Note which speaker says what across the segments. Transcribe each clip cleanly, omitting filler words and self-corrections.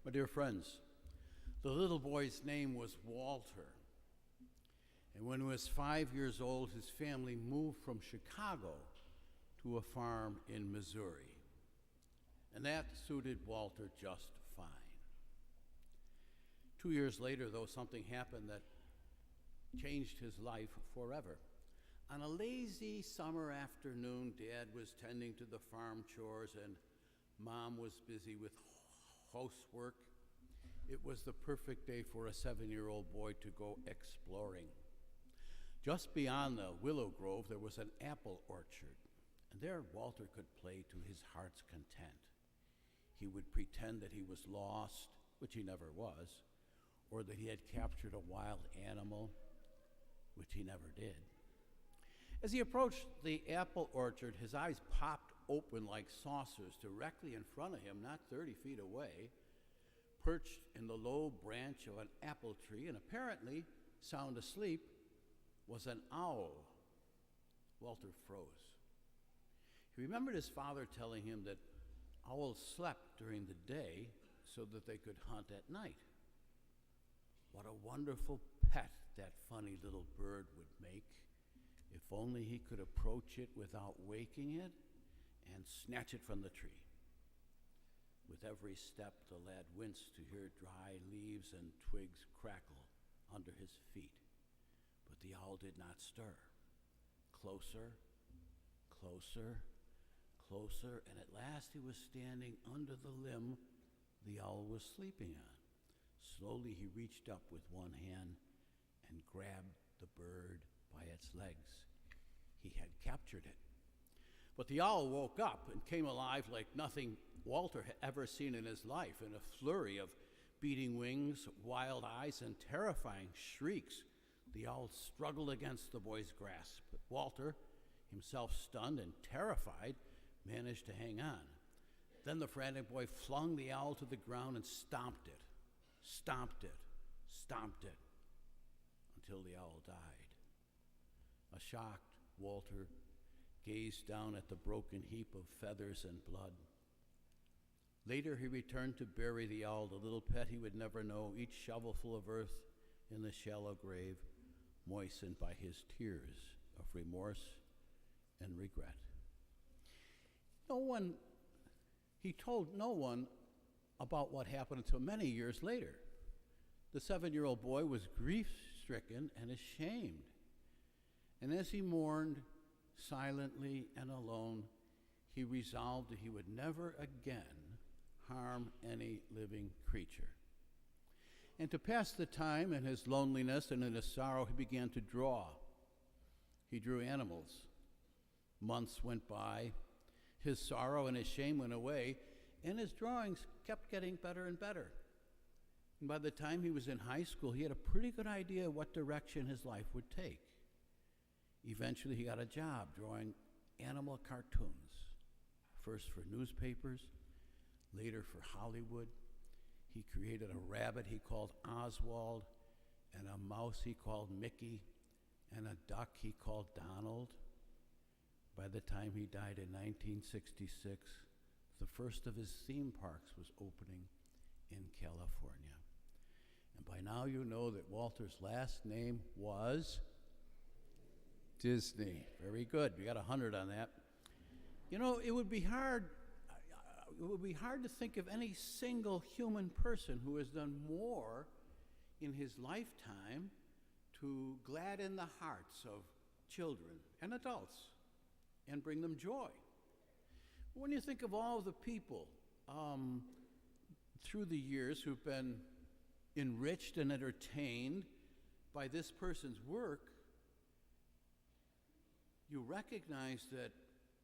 Speaker 1: My dear friends, the little boy's name was Walter. And when he was 5 years old, his family moved from Chicago to a farm in Missouri. And that suited Walter just fine. 2 years later, though, something happened that changed his life forever. On a lazy summer afternoon, Dad was tending to the farm chores and Mom was busy with housework. It was the perfect day for a 7-year-old boy to go exploring. Just beyond the willow grove, there was an apple orchard, and there Walter could play to his heart's content. He would pretend that he was lost, which he never was, or that he had captured a wild animal, which he never did. As he approached the apple orchard, his eyes popped open like saucers directly in front of him, not 30 feet away, perched in the low branch of an apple tree and apparently sound asleep, was an owl. Walter froze. He remembered his father telling him that owls slept during the day so that they could hunt at night. What a wonderful pet that funny little bird would make if only he could approach it without waking it and snatch it from the tree. With every step, the lad winced to hear dry leaves and twigs crackle under his feet. But the owl did not stir. Closer, closer, closer, and at last he was standing under the limb the owl was sleeping on. Slowly he reached up with one hand and grabbed the bird by its legs. He had captured it. But the owl woke up and came alive like nothing Walter had ever seen in his life. In a flurry of beating wings, wild eyes, and terrifying shrieks, the owl struggled against the boy's grasp. But Walter, himself stunned and terrified, managed to hang on. Then the frantic boy flung the owl to the ground and stomped it, stomped it, stomped it, until the owl died. A shocked Walter gazed down at the broken heap of feathers and blood. Later he returned to bury the owl, the little pet he would never know, each shovelful of earth in the shallow grave moistened by his tears of remorse and regret. He told no one about what happened until many years later. The 7-year-old boy was grief-stricken and ashamed. And as he mourned silently and alone, he resolved that he would never again harm any living creature. And to pass the time in his loneliness and in his sorrow, he began to draw. He drew animals. Months went by. His sorrow and his shame went away, and his drawings kept getting better and better. And by the time he was in high school, he had a pretty good idea of what direction his life would take. Eventually, he got a job drawing animal cartoons, first for newspapers, later for Hollywood. He created a rabbit he called Oswald, and a mouse he called Mickey, and a duck he called Donald. By the time he died in 1966, the first of his theme parks was opening in California. And by now you know that Walter's last name was Disney. Very good. We got 100 on that. You know, it would be hard to think of any single human person who has done more in his lifetime to gladden the hearts of children and adults and bring them joy. When you think of all the people through the years who've been enriched and entertained by this person's work, you recognize that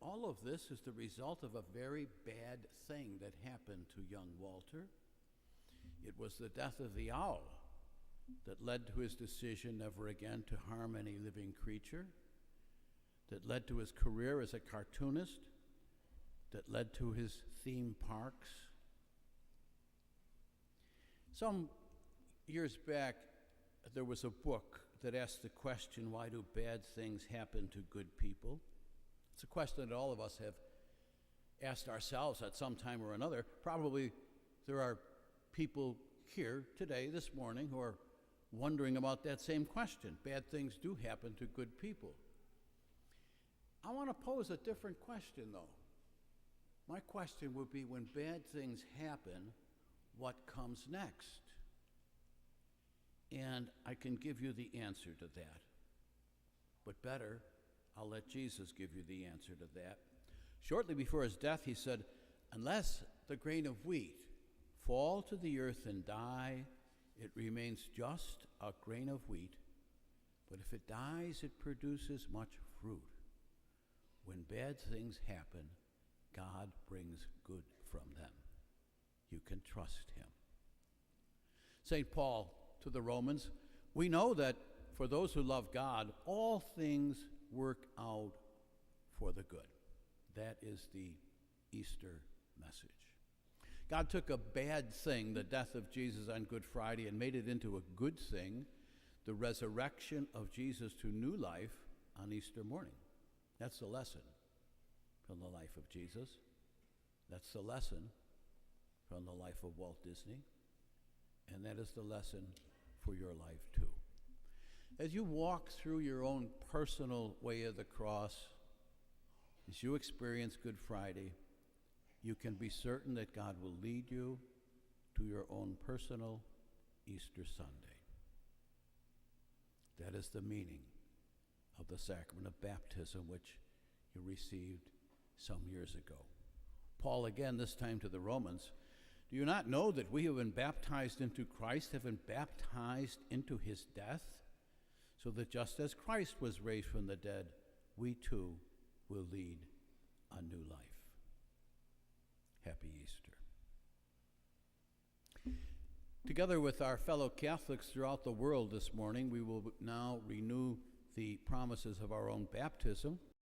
Speaker 1: all of this is the result of a very bad thing that happened to young Walter. It was the death of the owl that led to his decision never again to harm any living creature, that led to his career as a cartoonist, that led to his theme parks. Some years back, there was a book that asked the question, why do bad things happen to good people? It's a question that all of us have asked ourselves at some time or another. Probably there are people here today, this morning, who are wondering about that same question. Bad things do happen to good people. I want to pose a different question, though. My question would be, when bad things happen, what comes next? And I can give you the answer to that. But better, I'll let Jesus give you the answer to that. Shortly before his death, he said, "Unless the grain of wheat fall to the earth and die, it remains just a grain of wheat. But if it dies, it produces much fruit." When bad things happen, God brings good from them. You can trust him. St. Paul to the Romans, "We know that for those who love God, all things work out for the good." That is the Easter message. God took a bad thing, the death of Jesus on Good Friday, and made it into a good thing, the resurrection of Jesus to new life on Easter morning. That's the lesson from the life of Jesus. That's the lesson from the life of Walt Disney. And that is the lesson for your life too. As you walk through your own personal way of the cross, as you experience Good Friday, you can be certain that God will lead you to your own personal Easter Sunday. That is the meaning of the sacrament of baptism, which you received some years ago. Paul, again, this time to the Romans, "Do you not know that we who have been baptized into Christ have been baptized into his death? So that just as Christ was raised from the dead, we too will lead a new life." Happy Easter. Together with our fellow Catholics throughout the world this morning, we will now renew the promises of our own baptism.